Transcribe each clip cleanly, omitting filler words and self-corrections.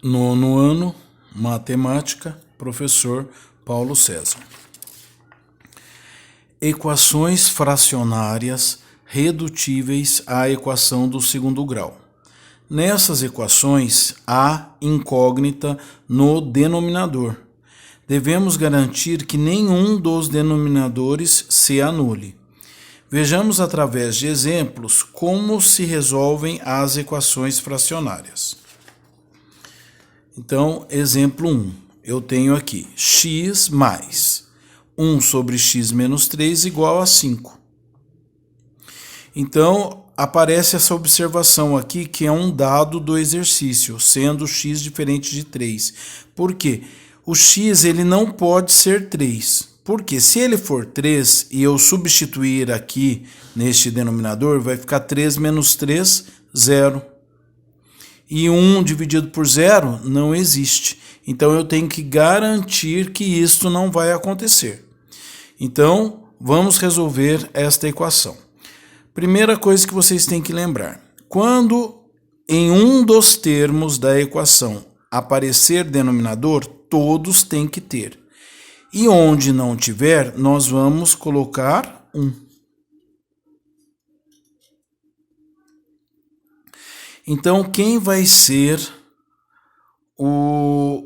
Nono ano, matemática, professor Paulo César. Equações fracionárias redutíveis à equação do segundo grau. Nessas equações, há incógnita no denominador. Devemos garantir que nenhum dos denominadores se anule. Vejamos através de exemplos como se resolvem as equações fracionárias. Então, exemplo 1. Eu tenho aqui x mais 1 sobre x menos 3 igual a 5. Então, aparece essa observação aqui que é um dado do exercício, sendo x diferente de 3. Por quê? O x ele não pode ser 3. Porque se ele for 3 e eu substituir aqui neste denominador, vai ficar 3 menos 3, 0. E 1 dividido por 0 não existe. Então, eu tenho que garantir que isto não vai acontecer. Então, vamos resolver esta equação. Primeira coisa que vocês têm que lembrar. Quando em um dos termos da equação aparecer denominador, todos têm que ter. E onde não tiver, nós vamos colocar 1. Então, quem vai ser eu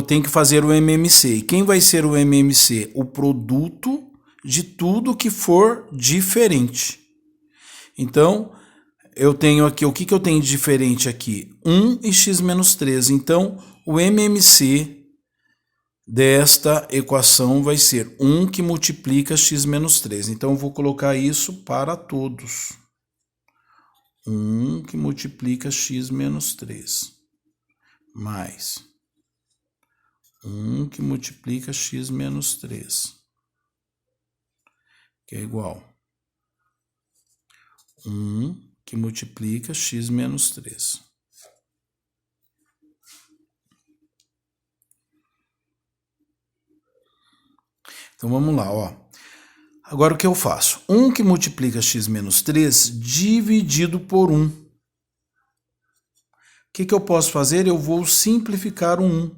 tenho que fazer o MMC. E quem vai ser o MMC? O produto de tudo que for diferente. Então, eu tenho aqui, o que eu tenho de diferente aqui? 1 e x menos 3. Então, o MMC desta equação vai ser 1 que multiplica x menos 3. Então, eu vou colocar isso para todos. 1 que multiplica x menos 3, mais 1 que multiplica x menos 3, que é igual 1 que multiplica x menos 3. Então, vamos lá, ó. Agora, o que eu faço? 1 que multiplica x menos 3 dividido por 1. O que eu posso fazer? Eu vou simplificar o 1.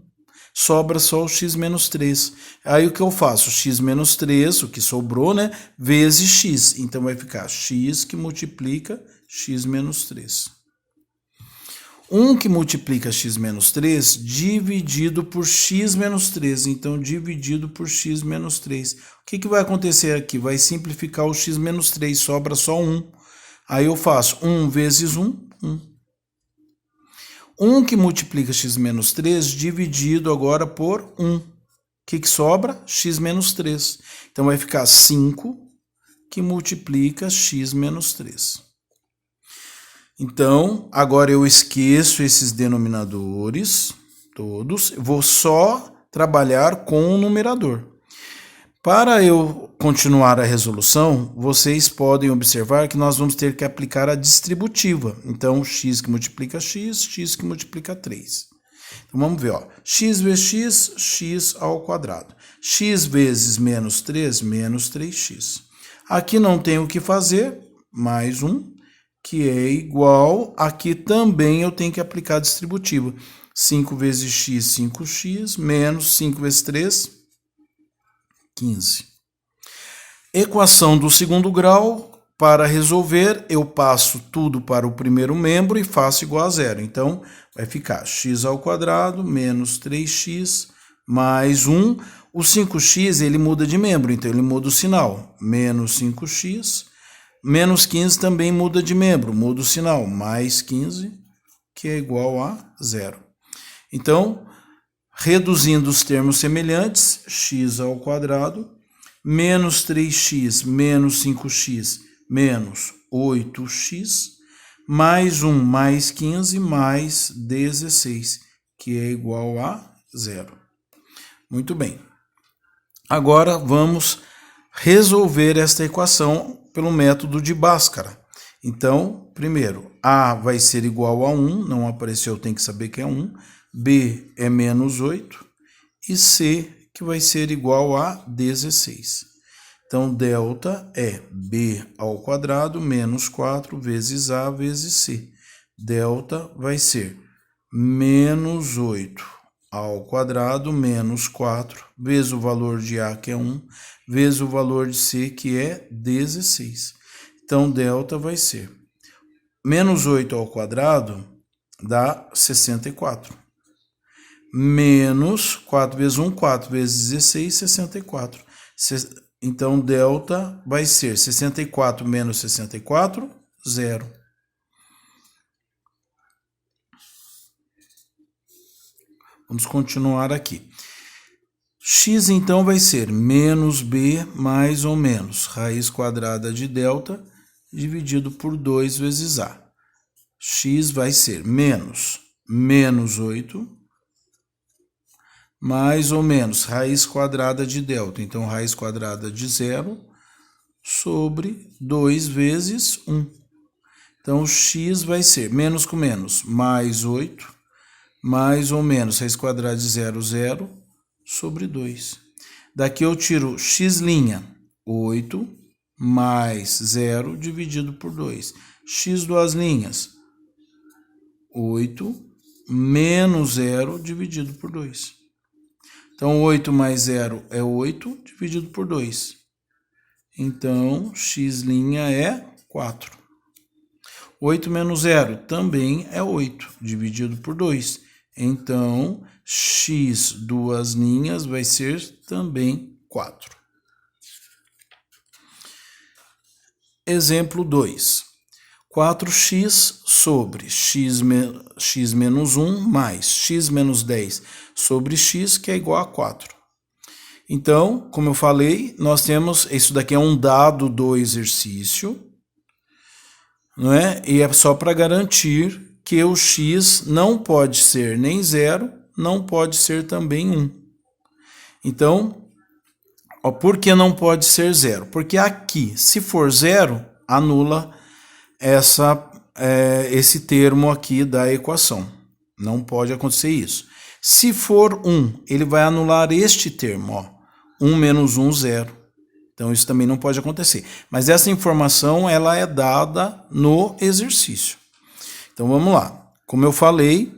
Sobra só o x menos 3. Aí, o que eu faço? X menos 3, o que sobrou, né? Vezes x. Então, vai ficar x que multiplica x menos 3. 1 que multiplica x menos 3 dividido por x menos 3. Então, dividido por x menos 3. O que vai acontecer aqui? Vai simplificar o x menos 3, sobra só 1. Aí eu faço 1 vezes 1, 1. 1 que multiplica x menos 3 dividido agora por 1. O que sobra? X menos 3. Então, vai ficar 5 que multiplica x menos 3. Então, agora eu esqueço esses denominadores todos, vou só trabalhar com o numerador. Para eu continuar a resolução, vocês podem observar que nós vamos ter que aplicar a distributiva. Então, x que multiplica x, x que multiplica 3. Então, vamos ver, ó. X vezes x, x ao quadrado. X vezes menos 3, menos 3x. Aqui não tem o que fazer, mais 1. Que é igual, aqui também eu tenho que aplicar a distributiva. 5 vezes x, 5x, menos 5 vezes 3, 15. Equação do segundo grau, para resolver, eu passo tudo para o primeiro membro e faço igual a zero. Então, vai ficar x ao quadrado, menos 3x, mais 1. O 5x, ele muda de membro, então ele muda o sinal. Menos 5x. Menos 15 também muda de membro, muda o sinal, mais 15, que é igual a 0. Então, reduzindo os termos semelhantes, x ao quadrado, menos 3x, menos 5x, menos 8x, mais 1, mais 15, mais 16, que é igual a 0. Muito bem. Agora, vamos resolver esta equação pelo método de Bhaskara. Então, primeiro, A vai ser igual a 1, não apareceu, tem que saber que é 1. B é menos 8. E C, que vai ser igual a 16. Então, delta é B ao quadrado menos 4 vezes A vezes C. Delta vai ser menos 8 ao quadrado menos 4, vezes o valor de A, que é 1, vezes o valor de C, que é 16. Então, delta vai ser menos 8 ao quadrado dá 64. Menos 4 vezes 1, 4 vezes 16, 64. Então, delta vai ser 64 menos 64, 0. Vamos continuar aqui. X, então, vai ser menos B mais ou menos raiz quadrada de delta dividido por 2 vezes A. X vai ser menos 8 mais ou menos raiz quadrada de delta. Então, raiz quadrada de 0 sobre 2 vezes 1. Então, x vai ser menos com menos, mais 8, mais ou menos raiz quadrada de 0, 0, sobre 2. Daqui eu tiro x', 8, mais 0 dividido por 2. X duas linhas, 8, menos 0 dividido por 2. Então, 8 mais 0 é 8 dividido por 2. Então, x' é 4. 8 menos 0 também é 8, dividido por 2. Então, x duas linhas vai ser também 4. Exemplo 2. 4x sobre x menos 1 mais x menos 10 sobre x, que é igual a 4. Então, como eu falei, nós temos, isso daqui é um dado do exercício, não é? E é só para garantir que o x não pode ser nem 0, não pode ser também 1. Então, por que não pode ser 0? Porque aqui, se for 0, anula esse termo aqui da equação. Não pode acontecer isso. Se for 1, ele vai anular este termo, ó. 1 menos 1, 0. Então, isso também não pode acontecer. Mas essa informação, ela é dada no exercício. Então, vamos lá. Como eu falei,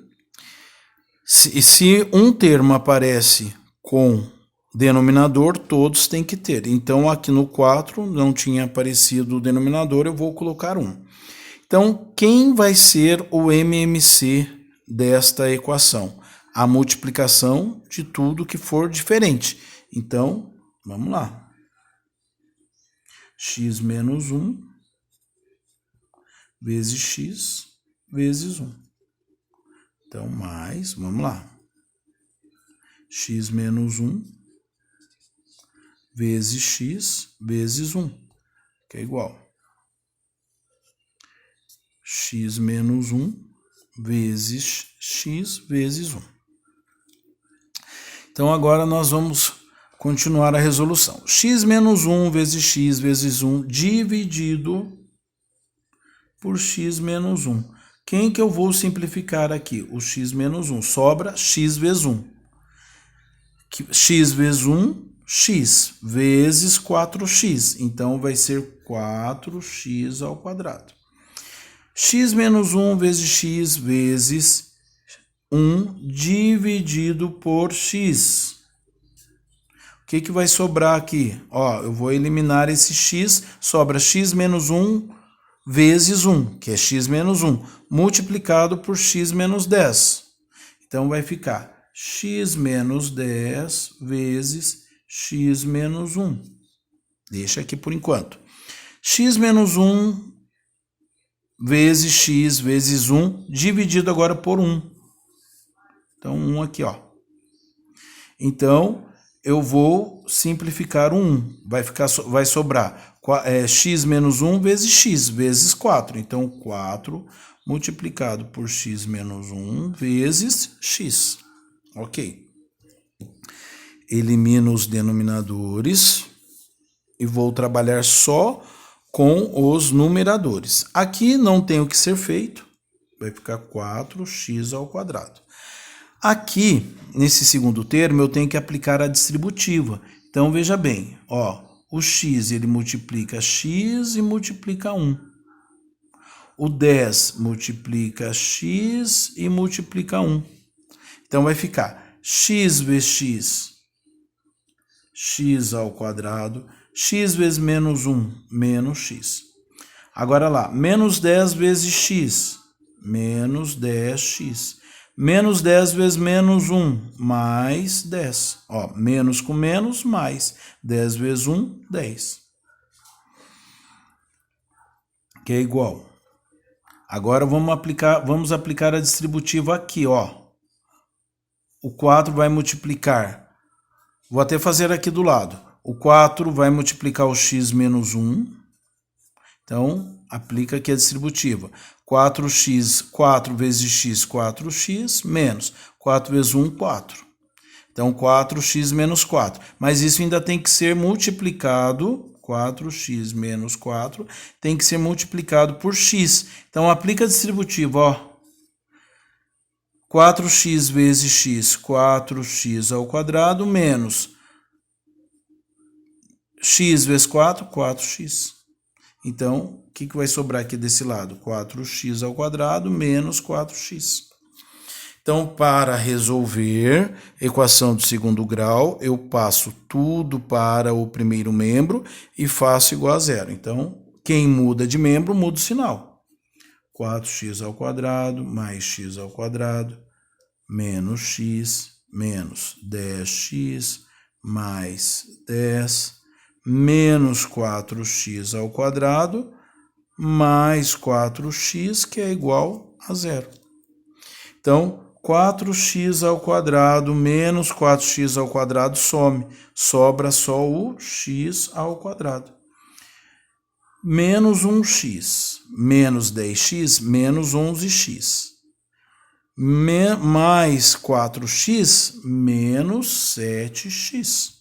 se um termo aparece com denominador, todos têm que ter. Então, aqui no 4, não tinha aparecido o denominador, eu vou colocar 1. Então, quem vai ser o MMC desta equação? A multiplicação de tudo que for diferente. Então, vamos lá. X menos 1 vezes x vezes 1. Então, mais, vamos lá. X menos 1 vezes x vezes 1, que é igual. X menos 1 vezes x vezes 1. Então, agora nós vamos continuar a resolução. X menos 1 vezes x vezes 1 dividido por x menos 1. Quem que eu vou simplificar aqui? O x menos 1. Sobra x vezes 1. X vezes 1, x vezes 4x. Então, vai ser 4x ao quadrado. X menos 1 vezes x vezes 1 dividido por x. O que vai sobrar aqui? Ó, eu vou eliminar esse x, sobra x menos 1 vezes 1, que é x menos 1, multiplicado por x menos 10. Então, vai ficar x menos 10 vezes x menos 1. Deixa aqui por enquanto. X menos 1 vezes x vezes 1, dividido agora por 1. Então, 1 aqui, ó. Então, eu vou simplificar o 1. Vai sobrar x menos 1 vezes x, vezes 4. Então, 4 multiplicado por x menos 1 vezes x. Ok. Elimino os denominadores e vou trabalhar só com os numeradores. Aqui não tem o que ser feito. Vai ficar 4x ao quadrado. Aqui, nesse segundo termo, eu tenho que aplicar a distributiva. Então, veja bem, ó, o x ele multiplica x e multiplica 1. O 10 multiplica x e multiplica 1. Então vai ficar x vezes x, x ao quadrado, x vezes menos 1, menos x. Agora lá, menos 10 vezes x, menos 10x. Menos 10 vezes menos 1, mais 10. Ó, menos com menos, mais. 10 vezes 1, 10. Que é igual. Agora vamos aplicar a distributiva aqui, ó. O 4 vai multiplicar. Vou até fazer aqui do lado. O 4 vai multiplicar o x menos 1. Então, aplica aqui a distributiva. 4x, 4 vezes x, 4x, menos 4 vezes 1, 4. Então, 4x menos 4. Mas isso ainda tem que ser multiplicado, 4x menos 4, tem que ser multiplicado por x. Então, aplica a distributiva, ó. 4x vezes x, 4x ao quadrado, menos x vezes 4, 4x. Então, o que vai sobrar aqui desse lado? 4x ao quadrado menos 4x. Então, para resolver equação do segundo grau, eu passo tudo para o primeiro membro e faço igual a zero. Então, quem muda de membro, muda o sinal. 4x ao quadrado mais x ao quadrado menos x menos 10x mais 10 menos 4x ao quadrado mais 4x, que é igual a zero. Então, 4x ao quadrado menos 4x ao quadrado some. Sobra só o x ao quadrado. Menos 1x, menos 10x, menos 11x. Mais 4x, menos 7x.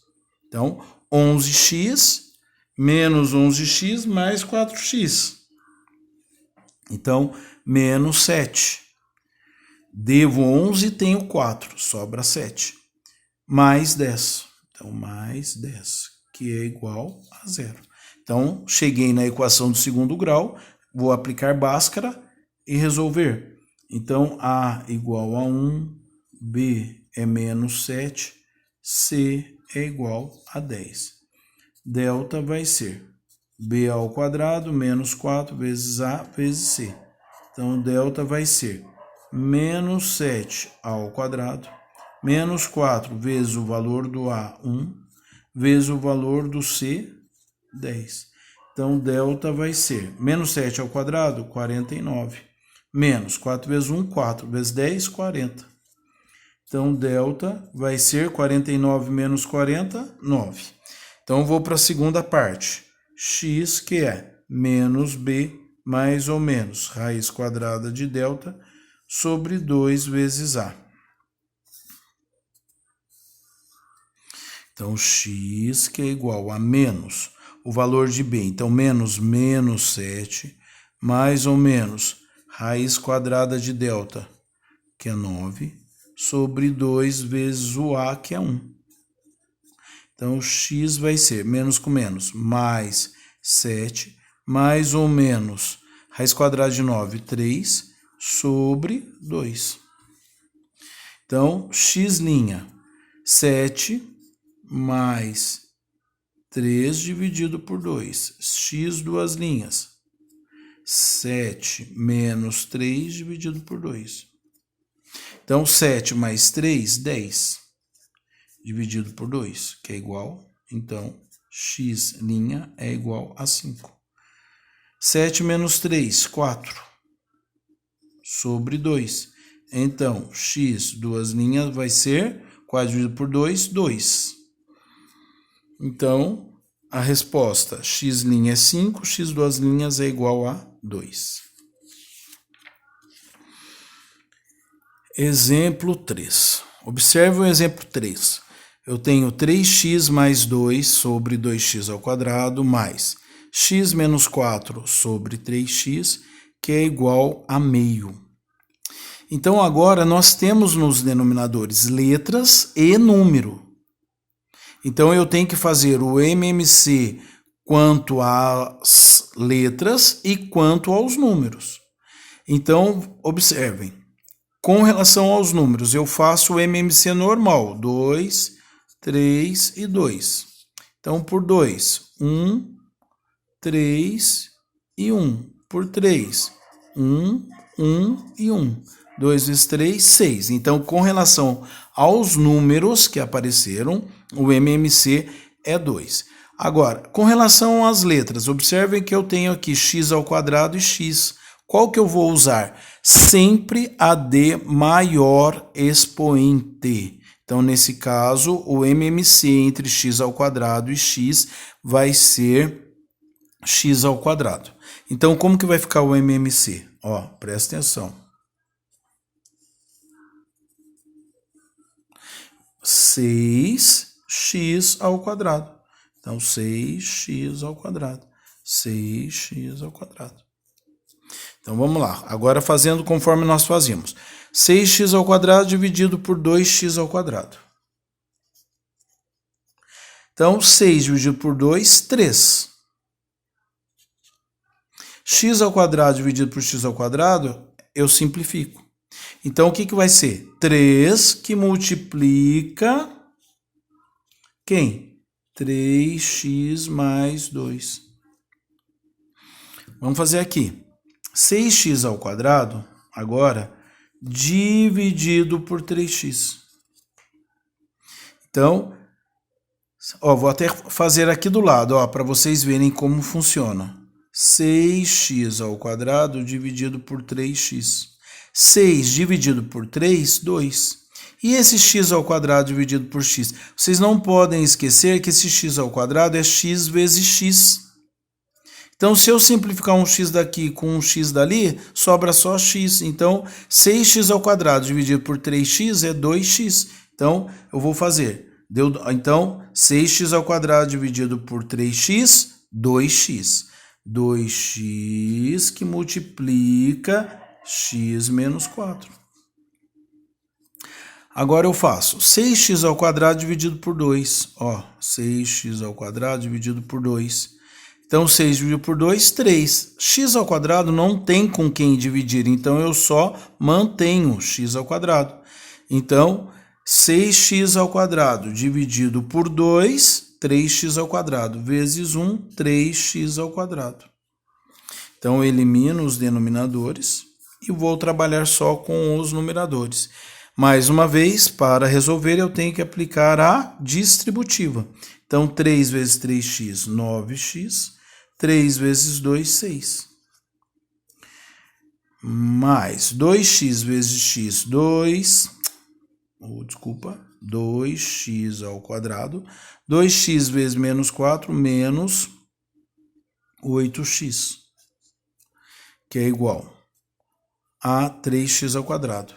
Então, 11x, menos 11x, mais 4x. Então, menos 7. Devo 11, tenho 4, sobra 7. Mais 10. Então, mais 10, que é igual a zero. Então, cheguei na equação do segundo grau, vou aplicar Bhaskara e resolver. Então, A igual a 1, B é menos 7, C é igual a 10. Delta vai ser B ao quadrado menos 4 vezes A vezes C. Então, delta vai ser menos 7 ao quadrado, menos 4 vezes o valor do A, 1, vezes o valor do C, 10. Então, delta vai ser menos 7 ao quadrado, 49. Menos 4 vezes 1, 4. Vezes 10, 40. Então, delta vai ser 49 menos 40, 9. Então, vou para a segunda parte. X, que é menos B, mais ou menos raiz quadrada de delta, sobre 2 vezes A. Então, x, que é igual a menos o valor de B. Então, menos 7, mais ou menos raiz quadrada de delta, que é 9, sobre 2 vezes o A, que é 1. Então, x vai ser menos com menos, mais 7, mais ou menos raiz quadrada de 9, 3, sobre 2. Então, x', 7 mais 3 dividido por 2. X, duas linhas. 7 menos 3 dividido por 2. Então, 7 mais 3, 10. Dividido por 2, que é igual. Então, x' é igual a 5. 7 menos 3, 4. Sobre 2. Então, x, duas linhas, vai ser 4 dividido por 2, 2. Então, a resposta x' é 5, x duas linhas é igual a 2. Exemplo 3. Observe o exemplo 3. Eu tenho 3x mais 2 sobre 2x ao quadrado mais x menos 4 sobre 3x, que é igual a meio. Então, agora nós temos nos denominadores letras e número. Então, eu tenho que fazer o MMC quanto às letras e quanto aos números. Então, observem. Com relação aos números, eu faço o MMC normal. 2, 3 e 2. Então, por 2, 1, 3 e 1. Por 3, 1, 1 e 1. 2 vezes 3, 6. Então, com relação aos números que apareceram, o MMC é 2. Agora, com relação às letras, observem que eu tenho aqui x ao quadrado e x. Qual que eu vou usar? Sempre a de maior expoente. Então, nesse caso, o MMC entre x ao quadrado e x vai ser x ao quadrado. Então, como que vai ficar o MMC? Ó, presta atenção. 6x ao quadrado. Então, 6x ao quadrado. 6x ao quadrado. Então, vamos lá. Agora, fazendo conforme nós fazíamos. 6x ao quadrado dividido por 2x ao quadrado. Então, 6 dividido por 2, 3. X ao quadrado dividido por x ao quadrado, eu simplifico. Então, o que vai ser? 3 que multiplica quem? 3x mais 2. Vamos fazer aqui. 6x ao quadrado, agora, dividido por 3x. Então, ó, vou até fazer aqui do lado, ó, para vocês verem como funciona. 6x ao quadrado dividido por 3x. 6 dividido por 3, 2. E esse x ao quadrado dividido por x? Vocês não podem esquecer que esse x ao quadrado é x vezes x. Então, se eu simplificar um x daqui com um x dali, sobra só x. Então, 6x ao quadrado dividido por 3x é 2x. Então, eu vou fazer. Então, 6x ao quadrado dividido por 3x, 2x. 2x que multiplica x menos 4. Agora eu faço 6x ao quadrado dividido por 2. Ó, 6x ao quadrado dividido por 2. Então, 6 dividido por 2, 3. X ao quadrado não tem com quem dividir, então eu só mantenho x ao quadrado. Então, 6x ao quadrado dividido por 2, 3x ao quadrado, vezes 1, 3x ao quadrado. Então, eu elimino os denominadores e vou trabalhar só com os numeradores. Mais uma vez, para resolver, eu tenho que aplicar a distributiva. Então, 3 vezes 3x, 9x. 3 vezes 2, 6. Mais 2x vezes x, 2x ao quadrado. 2x vezes menos 4, menos 8x. Que é igual a 3x ao quadrado.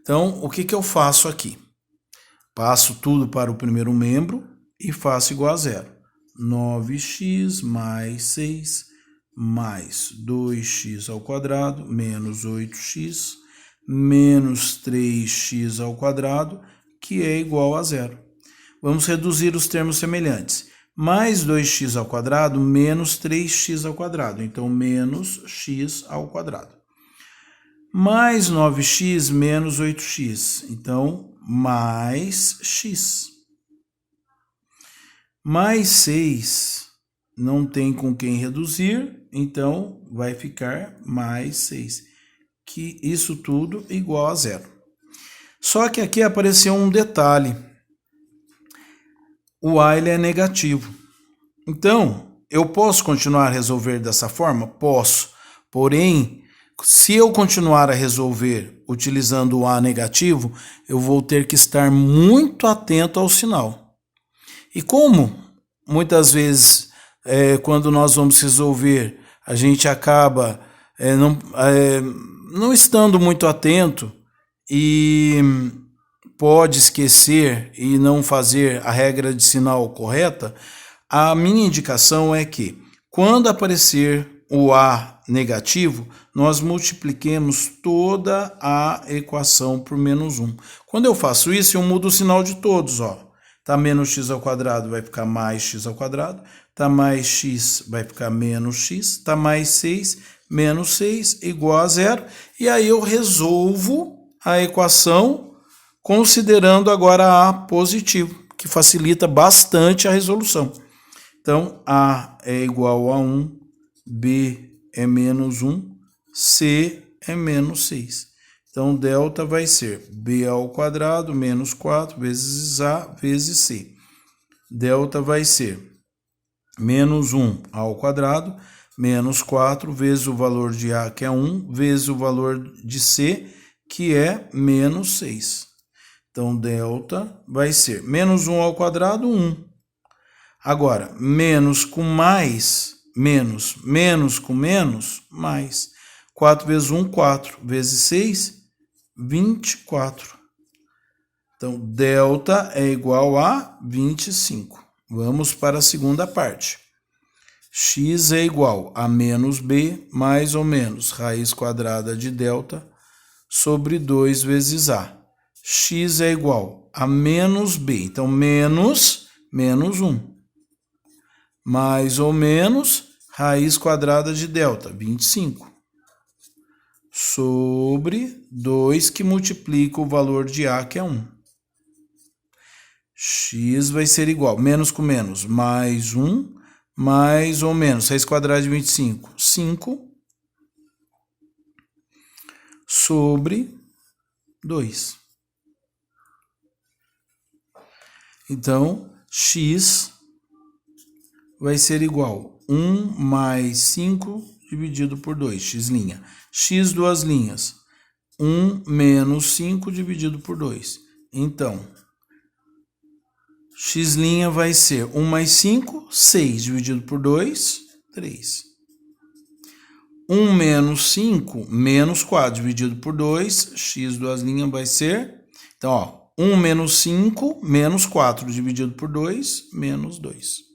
Então, o que eu faço aqui? Passo tudo para o primeiro membro e faço igual a zero. 9x mais 6 mais 2x ao quadrado menos 8x menos 3x ao quadrado, que é igual a zero. Vamos reduzir os termos semelhantes. Mais 2x ao quadrado menos 3x ao quadrado. Então, menos x ao quadrado. Mais 9x menos 8x. Então, mais x. Mais 6 não tem com quem reduzir, então vai ficar mais 6. Que isso tudo igual a zero. Só que aqui apareceu um detalhe. O a ele é negativo. Então, eu posso continuar a resolver dessa forma? Posso. Porém, se eu continuar a resolver utilizando o a negativo, eu vou ter que estar muito atento ao sinal. E como muitas vezes, quando nós vamos resolver, a gente acaba não estando muito atento e pode esquecer e não fazer a regra de sinal correta, a minha indicação é que, quando aparecer o a negativo, nós multipliquemos toda a equação por menos 1. Quando eu faço isso, eu mudo o sinal de todos, ó. Tá menos x ao quadrado, vai ficar mais x ao quadrado. Tá mais x, vai ficar menos x. Tá mais 6, menos 6 igual a 0. E aí eu resolvo a equação considerando agora A positivo, que facilita bastante a resolução. Então, A é igual a 1, B é menos 1, C é menos 6. Então, delta vai ser B ao quadrado menos 4 vezes A vezes C. Delta vai ser menos 1 ao quadrado menos 4 vezes o valor de A, que é 1, vezes o valor de C, que é menos 6. Então, delta vai ser menos 1 ao quadrado, 1. Agora, menos com mais, menos, menos com menos, mais. 4 vezes 1, 4, vezes 6, 24. Então, delta é igual a 25. Vamos para a segunda parte. X é igual a menos B mais ou menos raiz quadrada de delta sobre 2 vezes A. X é igual a menos B. Então, menos 1. Mais ou menos raiz quadrada de delta, 25. Sobre 2 que multiplica o valor de A, que é 1. X vai ser igual, menos com menos, mais 1, mais ou menos, raiz quadrada de 25, 5, sobre 2. Então, x vai ser igual a 1 mais 5 dividido por 2, x'. X duas linhas, 1 menos 5 dividido por 2. Então, x' vai ser 1 mais 5, 6 dividido por 2, 3. 1 menos 5, menos 4 dividido por 2, x duas linhas vai ser... Então, ó, 1 menos 5, menos 4 dividido por 2, menos 2.